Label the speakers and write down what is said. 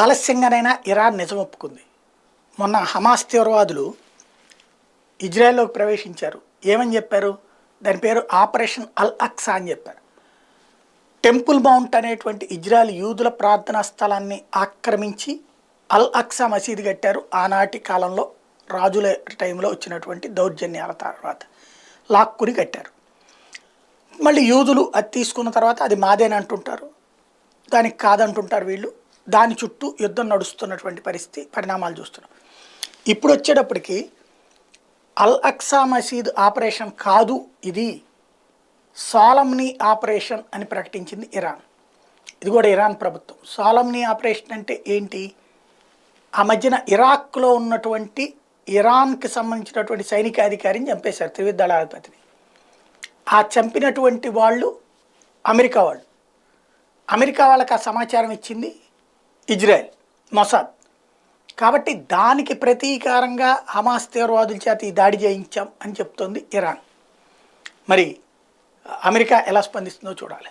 Speaker 1: ఆలస్యంగానైనా Iran నిజం ఒప్పుకుంది. మొన్న హమాస్ తీవ్రవాదులు ఇజ్రాయెల్లోకి ప్రవేశించారు. ఏమని చెప్పారు? దాని పేరు ఆపరేషన్ అల్ అక్సా అని చెప్పారు. టెంపుల్ మౌంట్ అనేటువంటి ఇజ్రాయెల్ యూదుల ప్రార్థనా స్థలాన్ని ఆక్రమించి అల్ అక్సా మసీదు కట్టారు. ఆనాటి కాలంలో రాజుల టైంలో వచ్చినటువంటి దౌర్జన్యాల తర్వాత లాక్కుని కట్టారు. మళ్ళీ యూదులు అది తీసుకున్న తర్వాత అది మాదేని అంటుంటారు, దానికి కాదంటుంటారు వీళ్ళు. దాని చుట్టూ యుద్ధం నడుస్తున్నటువంటి పరిణామాలు చూస్తున్నాం. ఇప్పుడు వచ్చేటప్పటికి అల్ అక్సా మసీద్ ఆపరేషన్ కాదు, ఇది సాలమ్నీ ఆపరేషన్ అని ప్రకటించింది ఇరాన్. ఇది కూడా ఇరాన్ ప్రభుత్వం. సాలమ్నీ ఆపరేషన్ అంటే ఏంటి? ఆ మధ్యన ఇరాక్లో ఉన్నటువంటి ఇరాన్కి సంబంధించినటువంటి సైనికాధికారిని చంపేశారు, త్రివిధ దళాధిపతిని. ఆ చంపినటువంటి వాళ్ళు అమెరికా వాళ్ళు. అమెరికా వాళ్ళకి ఆ సమాచారం ఇచ్చింది ఇజ్రాయెల్ మొసాద్. కాబట్టి దానికి ప్రతీకారంగా హమాస్ తీవ్రవాదుల చేత ఈ దాడి చేయించాం అని చెప్తోంది ఇరాన్. మరి అమెరికా ఎలా స్పందిస్తుందో చూడాలి.